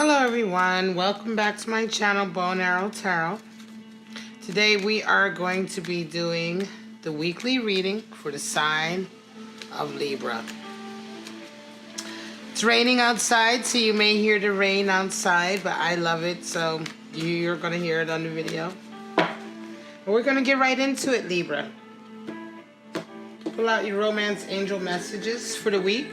Hello everyone, welcome back to my channel, Bow and Arrow Tarot. Today we are going to be doing the weekly reading for the sign of Libra. It's raining outside, so you may hear the rain outside, but I love it, so you're going to hear it on the video. But we're going to get right into it, Libra. Pull out your romance angel messages for the week.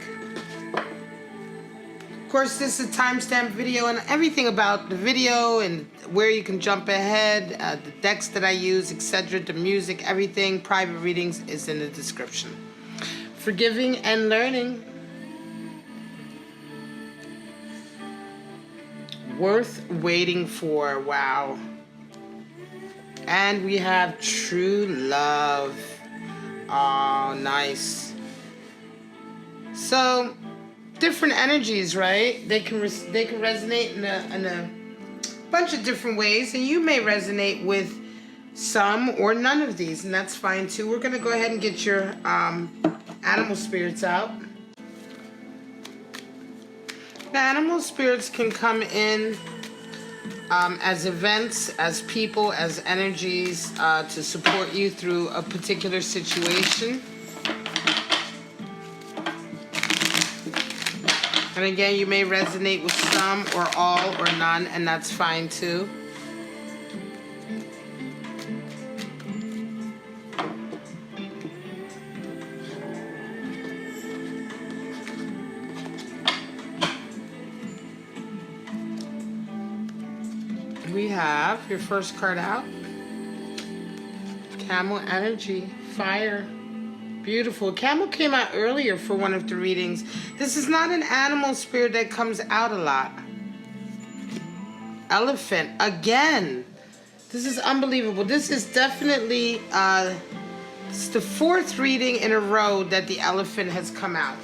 Of course, this is a timestamp video and everything about the video and where you can jump ahead, the decks that I use, etc., the music, everything, private readings is in the description. Forgiving and learning. Worth waiting for. Wow. And we have true love. Oh, nice. So, different energies, right? They can resonate in a bunch of different ways, and you may resonate with some or none of these, and that's fine too. We're going to go ahead and get your animal spirits out. The animal spirits can come in as events, as people, as energies to support you through a particular situation. And again, you may resonate with some or all or none, and that's fine too. We have your first card out. Camel energy, fire. Beautiful. Camel came out earlier for one of the readings. This is not an animal spirit that comes out a lot. Elephant. Again. This is unbelievable. This is definitely it's the fourth reading in a row that the elephant has come out.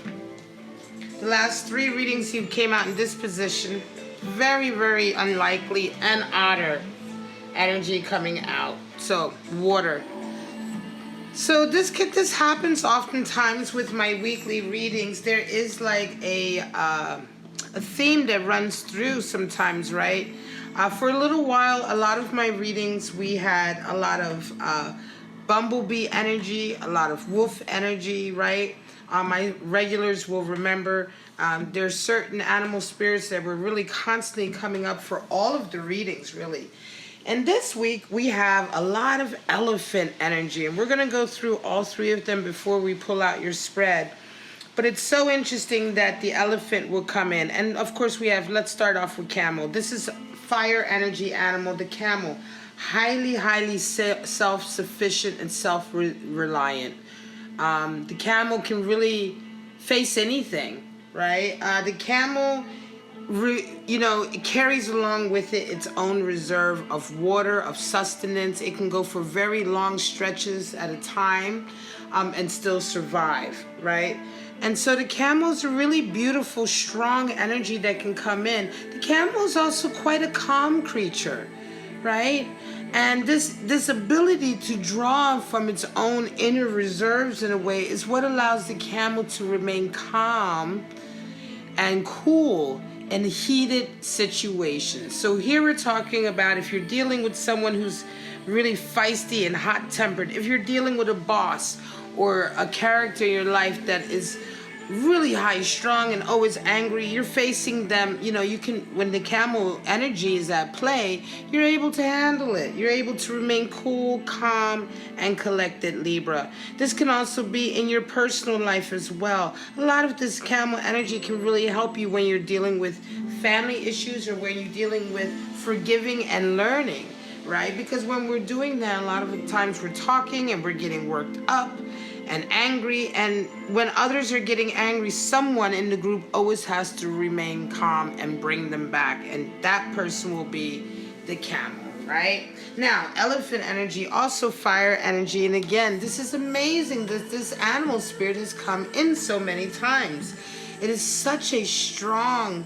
The last three readings he came out in this position. Very, very unlikely and otter energy coming out. So, water. So this happens oftentimes with my weekly readings. There is like a theme that runs through sometimes, right? For a little while, a lot of my readings, we had a lot of bumblebee energy, a lot of wolf energy, right? My regulars will remember there's certain animal spirits that were really constantly coming up for all of the readings, really. And this week, we have a lot of elephant energy, and we're going to go through all three of them before we pull out your spread. But it's so interesting that the elephant will come in. And, of course, we have, let's start off with camel. This is fire energy animal, the camel. Highly, highly self-sufficient and self-reliant. The camel can really face anything, right? The camel... it carries along with it its own reserve of water, of sustenance. It can go for very long stretches at a time and still survive, right? And so the camel is a really beautiful, strong energy that can come in. The camel is also quite a calm creature, right? And this ability to draw from its own inner reserves in a way is what allows the camel to remain calm and cool in heated situations. So here we're talking about if you're dealing with someone who's really feisty and hot-tempered, if you're dealing with a boss or a character in your life that is really high-strung and always angry, you're facing them, you can, when the camel energy is at play, you're able to handle it. You're able to remain cool, calm, and collected, Libra. This can also be in your personal life as well. A lot of this camel energy can really help you when you're dealing with family issues or when you're dealing with forgiving and learning, right? Because when we're doing that, a lot of the times we're talking and we're getting worked up and angry, and when others are getting angry, someone in the group always has to remain calm and bring them back, and that person will be the camel, right? Now, elephant energy, also fire energy, and again, this is amazing that this animal spirit has come in so many times. It is such a strong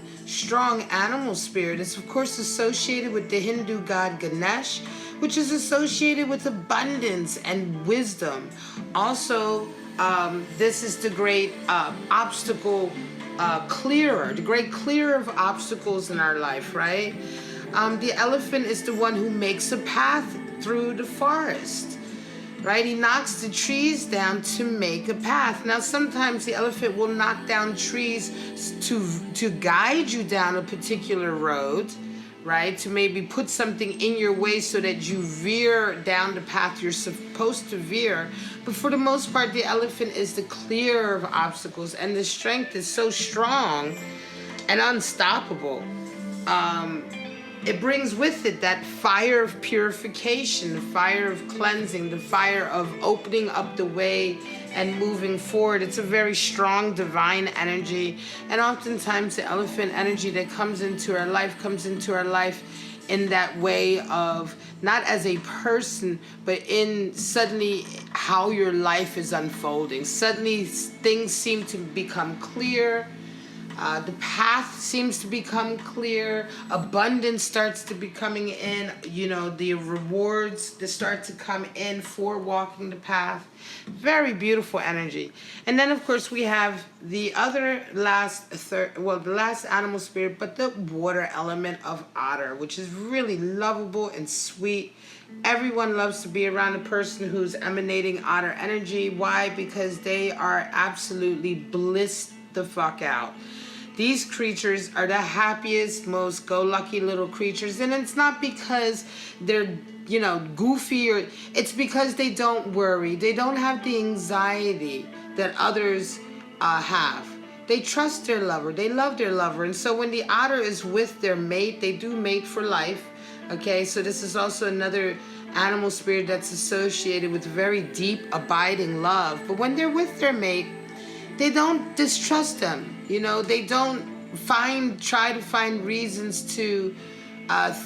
animal spirit. It's of course associated with the Hindu god Ganesh, which is associated with abundance and wisdom. Also This is the great obstacle clearer, the great clearer of obstacles in our life, right? The elephant is the one who makes a path through the forest, right? He knocks the trees down to make a path. Now, sometimes the elephant will knock down trees to guide you down a particular road, right? To maybe put something in your way so that you veer down the path you're supposed to veer. But for the most part, the elephant is the clearer of obstacles, and the strength is so strong and unstoppable. It brings with it that fire of purification, the fire of cleansing, the fire of opening up the way and moving forward. It's a very strong divine energy. And oftentimes the elephant energy that comes into our life in that way of not as a person, but in suddenly how your life is unfolding. Suddenly things seem to become clear. The path seems to become clear. Abundance starts to be coming in. You know, the rewards that start to come in for walking the path. Very beautiful energy. And then, of course, we have the other the last animal spirit, but the water element of otter, which is really lovable and sweet. Everyone loves to be around a person who's emanating otter energy. Why? Because they are absolutely blissed the fuck out. These creatures are the happiest, most go-lucky little creatures. And it's not because they're, you know, goofy, or it's because they don't worry. They don't have the anxiety that others have. They trust their lover. They love their lover. And so when the otter is with their mate, they do mate for life. Okay, so this is also another animal spirit that's associated with very deep, abiding love. But when they're with their mate, they don't distrust them. You know, they don't try to find reasons to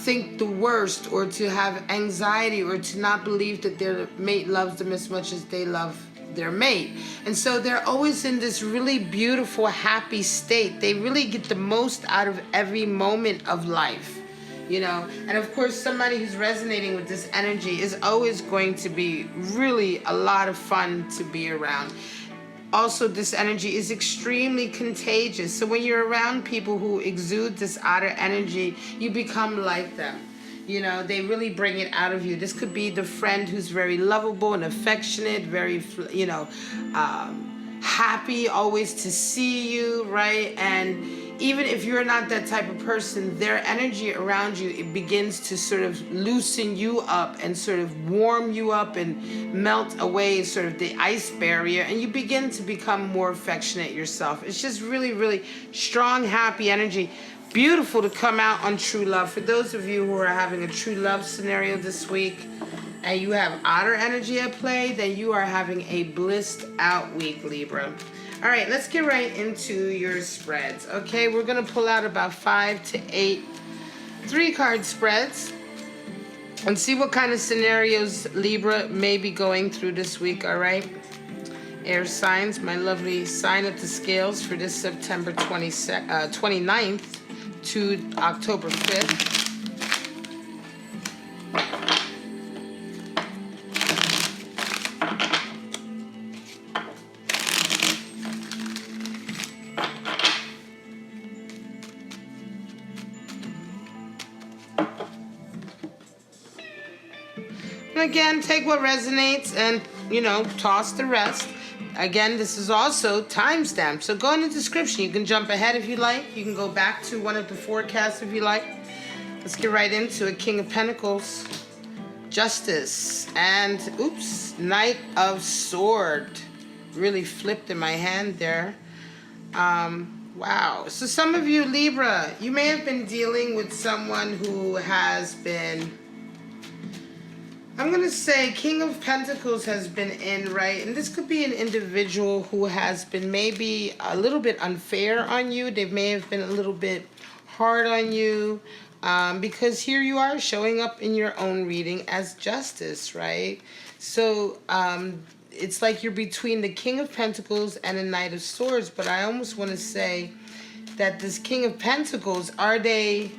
think the worst, or to have anxiety, or to not believe that their mate loves them as much as they love their mate. And so they're always in this really beautiful, happy state. They really get the most out of every moment of life, you know. And of course, somebody who's resonating with this energy is always going to be really a lot of fun to be around. Also, this energy is extremely contagious. So when you're around people who exude this otter energy, you become like them. You know, they really bring it out of you. This could be the friend who's very lovable and affectionate, very, you know, happy always to see you, right? And even if you're not that type of person, their energy around you, it begins to sort of loosen you up and sort of warm you up and melt away sort of the ice barrier, and you begin to become more affectionate yourself. It's just really, really strong, happy energy. Beautiful to come out on true love. For those of you who are having a true love scenario this week and you have otter energy at play, then you are having a blissed out week, Libra. All right, let's get right into your spreads. Okay, we're going to pull out about 5 to 8 3-card spreads and see what kind of scenarios Libra may be going through this week, all right? Air signs, my lovely sign of the scales for this September 29th to October 5th. Again, take what resonates and, you know, toss the rest. Again, this is also timestamped, so go in the description. You can jump ahead if you like. You can go back to one of the forecasts if you like. Let's get right into it. King of Pentacles, Justice, and, oops, Knight of Sword. Really flipped in my hand there. Wow. So some of you, Libra, you may have been dealing with someone who has been, I'm going to say King of Pentacles has been in, right? And this could be an individual who has been maybe a little bit unfair on you. They may have been a little bit hard on you, because here you are showing up in your own reading as Justice, right? So it's like you're between the King of Pentacles and a Knight of Swords. But I almost want to say that this King of Pentacles, are they...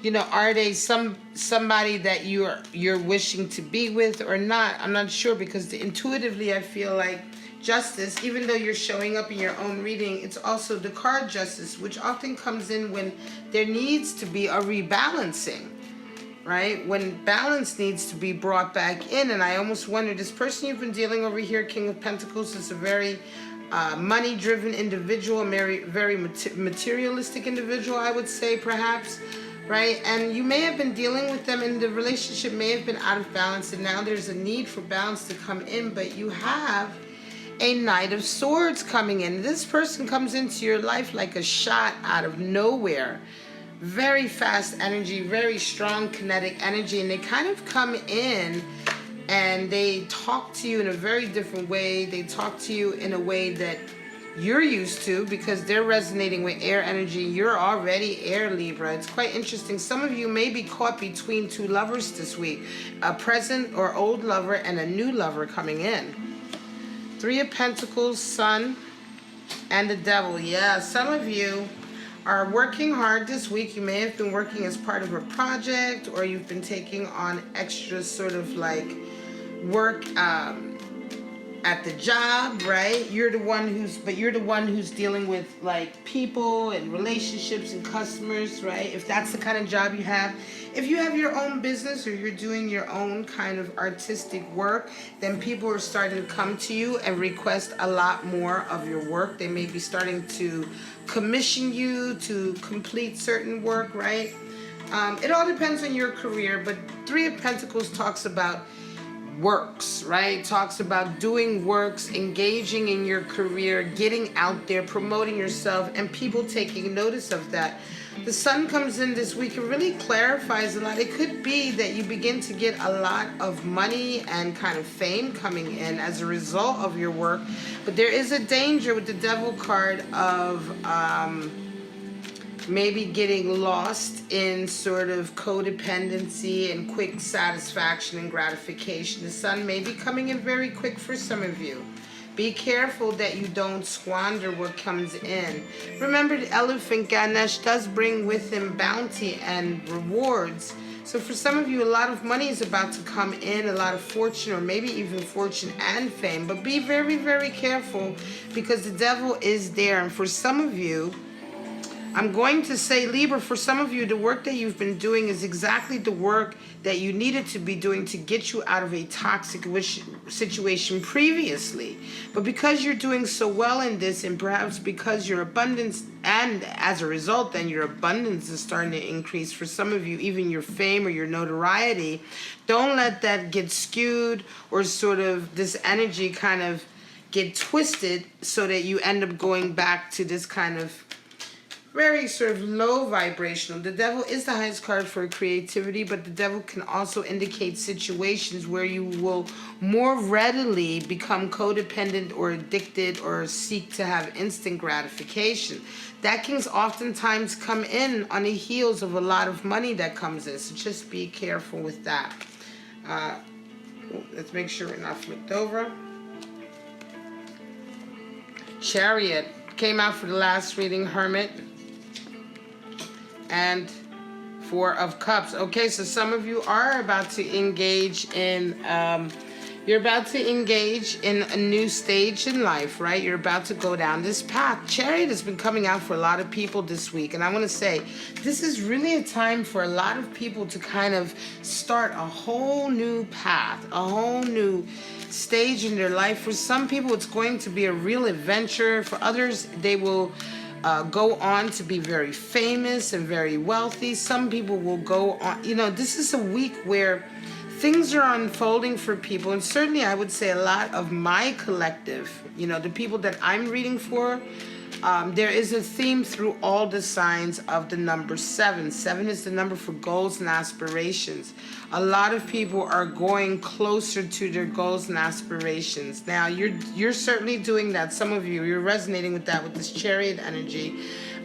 You know, are they somebody that you're wishing to be with or not? I'm not sure, because intuitively I feel like Justice, even though you're showing up in your own reading, it's also the card Justice, which often comes in when there needs to be a rebalancing, right? When balance needs to be brought back in. And I almost wonder, this person you've been dealing over here, King of Pentacles, is a very money-driven individual, a very materialistic individual, I would say, perhaps, right? And you may have been dealing with them, and the relationship may have been out of balance, and now there's a need for balance to come in, but you have a Knight of Swords coming in. This person comes into your life like a shot out of nowhere. Very fast energy, very strong kinetic energy, and they kind of come in and they talk to you in a very different way. They talk to you in a way that you're used to because they're resonating with air energy. You're already air, Libra. It's quite interesting. Some of you may be caught between two lovers this week, a present or old lover and a new lover coming in. Three of Pentacles, Sun, and the Devil. Yeah, some of you are working hard this week. You may have been working as part of a project, or you've been taking on extra sort of like work at the job, right? You're the one who's dealing with like people and relationships and customers, right? If that's the kind of job you have. If you have your own business or you're doing your own kind of artistic work, then people are starting to come to you and request a lot more of your work. They may be starting to commission you to complete certain work, right? It all depends on your career, but Three of Pentacles talks about works, right? Talks about doing works, engaging in your career, getting out there, promoting yourself, and people taking notice of that. The Sun comes in this week. It really clarifies a lot. It could be that you begin to get a lot of money and kind of fame coming in as a result of your work, but there is a danger with the Devil card of maybe getting lost in sort of codependency and quick satisfaction and gratification. The Sun may be coming in very quick for some of you. Be careful that you don't squander what comes in. Remember, the elephant Ganesh does bring with him bounty and rewards. So for some of you, a lot of money is about to come in, a lot of fortune, or maybe even fortune and fame. But be very, very careful because the Devil is there. And for some of you, I'm going to say, Libra, for some of you, the work that you've been doing is exactly the work that you needed to be doing to get you out of a toxic situation previously. But because you're doing so well in this, and perhaps because your abundance, and as a result, then your abundance is starting to increase for some of you, even your fame or your notoriety, don't let that get skewed or sort of this energy kind of get twisted so that you end up going back to this kind of very sort of low vibrational. The Devil is the highest card for creativity, but the Devil can also indicate situations where you will more readily become codependent or addicted or seek to have instant gratification. That can oftentimes come in on the heels of a lot of money that comes in, so just be careful with that. Let's make sure we're not flipped over. Chariot came out for the last reading, Hermit, and Four of Cups. Okay, so some of you are about to engage in, you're about to engage in a new stage in life, right? You're about to go down this path. Chariot has been coming out for a lot of people this week, and I want to say, this is really a time for a lot of people to kind of start a whole new path, a whole new stage in their life. For some people, it's going to be a real adventure. For others, they will go on to be very famous and very wealthy. Some people will go on, this is a week where things are unfolding for people. And certainly I would say a lot of my collective, the people that I'm reading for, there is a theme through all the signs of the number 7. 7 is the number for goals and aspirations. A lot of people are going closer to their goals and aspirations. Now, you're certainly doing that. Some of you, you're resonating with that, with this Chariot energy.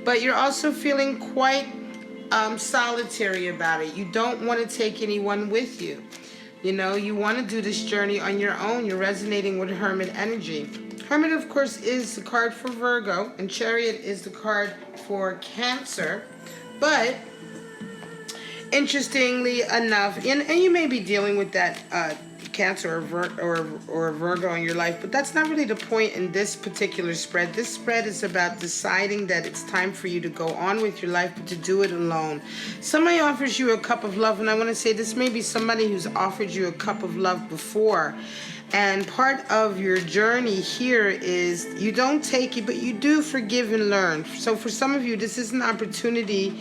But you're also feeling quite solitary about it. You don't want to take anyone with you. You want to do this journey on your own. You're resonating with Hermit energy. Hermit, of course, is the card for Virgo, and Chariot is the card for Cancer. But interestingly enough, and you may be dealing with that Cancer or a Virgo in your life, but that's not really the point in this particular spread. This spread is about deciding that it's time for you to go on with your life, but to do it alone. Somebody offers you a cup of love, and I want to say this may be somebody who's offered you a cup of love before. And part of your journey here is you don't take it, but you do forgive and learn. So for some of you, this is an opportunity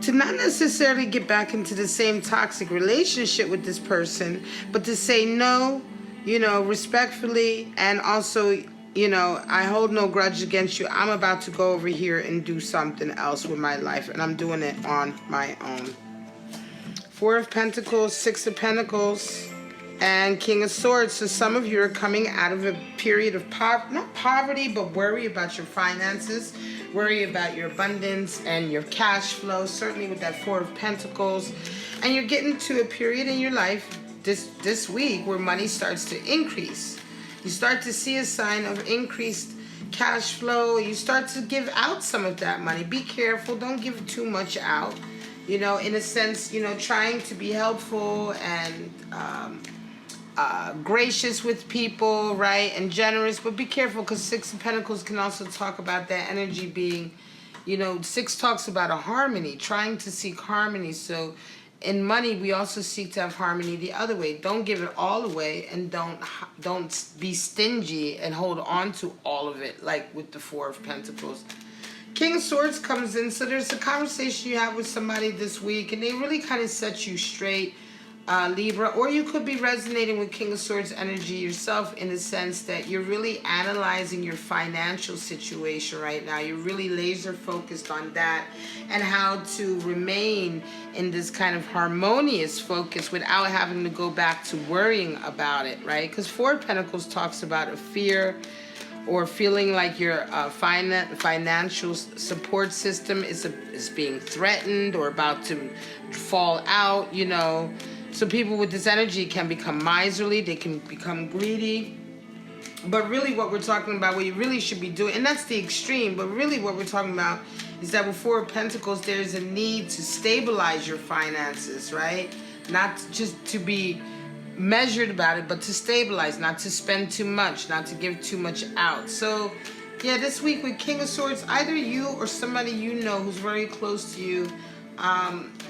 to not necessarily get back into the same toxic relationship with this person, but to say no, you know, respectfully, and also, you know, I hold no grudge against you. I'm about to go over here and do something else with my life, and I'm doing it on my own. Four of Pentacles, Six of Pentacles, and King of Swords. So some of you are coming out of a period of not poverty, but worry about your finances, worry about your abundance and your cash flow, certainly with that Four of Pentacles. And you're getting to a period in your life this week where money starts to increase. You start to see a sign of increased cash flow. You start to give out some of that money. Be careful, don't give too much out. You know, in a sense, you know, trying to be helpful and gracious with people, right, and generous, but be careful, because Six of Pentacles can also talk about that energy being, you know, Six talks about a harmony, trying to seek harmony. So in money, we also seek to have harmony the other way. Don't give it all away, and don't be stingy and hold on to all of it, like with the Four of Pentacles. King of Swords comes in, so there's a conversation you have with somebody this week, and they really kind of set you straight, Libra, or you could be resonating with King of Swords energy yourself, in the sense that you're really analyzing your financial situation right now. You're really laser focused on that and how to remain in this kind of harmonious focus without having to go back to worrying about it, right? Because Four of Pentacles talks about a fear or feeling like your financial support system is being threatened or about to fall out, you know. So people with this energy can become miserly, they can become greedy. But really what we're talking about, what you really should be doing, and that's the extreme, but really what we're talking about is that with Four of Pentacles, there's a need to stabilize your finances, right? Not just to be measured about it, but to stabilize, not to spend too much, not to give too much out. So yeah, this week with King of Swords, either you or somebody you know who's very close to you,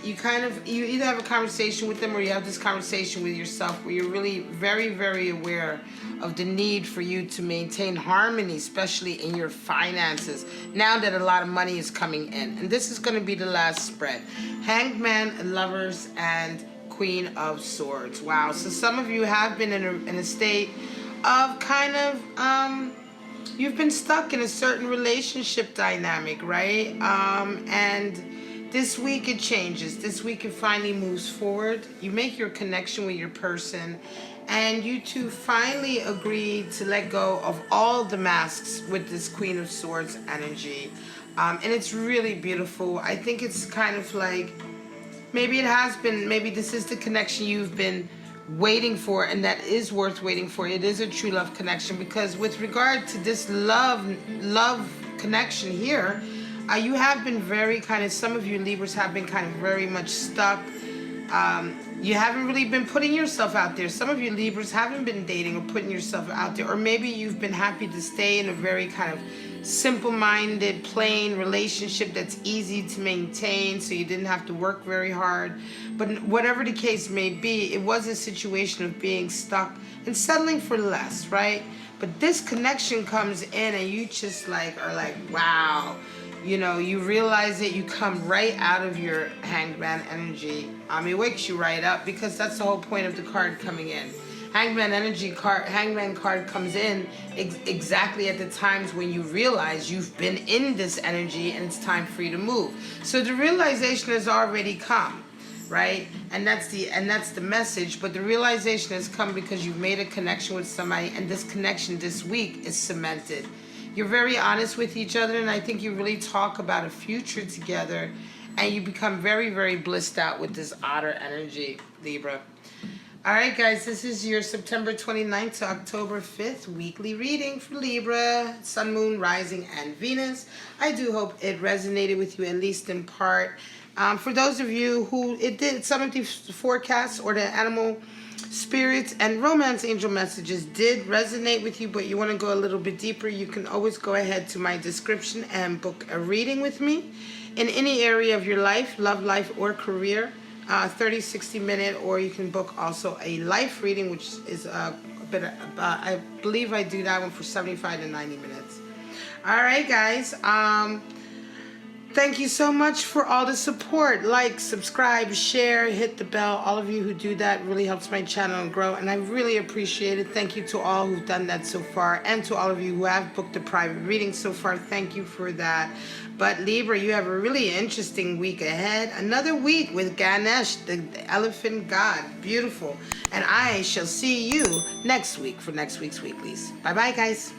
you either have a conversation with them, or you have this conversation with yourself where you're really very, very aware of the need for you to maintain harmony, especially in your finances, now that a lot of money is coming in. And this is going to be the last spread. Hanged Man, Lovers, and Queen of Swords. Wow. So some of you have been in a state of kind of, you've been stuck in a certain relationship dynamic, right? And this week it changes. This week it finally moves forward. You make your connection with your person, and you two finally agree to let go of all the masks with this Queen of Swords energy. And it's really beautiful. I think it's kind of like, maybe it has been, maybe this is the connection you've been waiting for, and that is worth waiting for. It is a true love connection, because with regard to this love connection here, you have been very kind of, some of you Libras have been kind of very much stuck. You haven't really been putting yourself out there. Some of you Libras haven't been dating or putting yourself out there, or maybe you've been happy to stay in a very kind of simple-minded, plain relationship that's easy to maintain, so you didn't have to work very hard. But whatever the case may be, it was a situation of being stuck and settling for less, right? But this connection comes in, and you just like are like, wow. You know, you realize it, you come right out of your Hanged Man energy. It wakes you right up, because that's the whole point of the card coming in. Hangman energy card, Hangman card comes in exactly at the times when you realize you've been in this energy and it's time for you to move. So the realization has already come, right? And that's the message. But the realization has come because you've made a connection with somebody, and this connection this week is cemented. You're very honest with each other, and I think you really talk about a future together, and you become very, very blissed out with this otter energy, Libra. All right, guys, this is your September 29th to October 5th weekly reading for Libra, Sun, Moon, Rising, and Venus. I do hope it resonated with you, at least in part. For those of you who it did, some of the forecasts or the animal spirits and romance angel messages did resonate with you, but you want to go a little bit deeper, you can always go ahead to my description and book a reading with me in any area of your life, love life or career, 30, 60 minute, or you can book also a life reading, which is a bit I believe I do that one for 75 to 90 minutes. All right, guys. Thank you so much for all the support. Like, subscribe, share, hit the bell. All of you who do that really helps my channel grow, and I really appreciate it. Thank you to all who've done that so far, and to all of you who have booked a private reading so far. Thank you for that. But Libra, you have a really interesting week ahead. Another week with Ganesh, the elephant god. Beautiful. And I shall see you next week for next week's weeklies. Bye-bye, guys.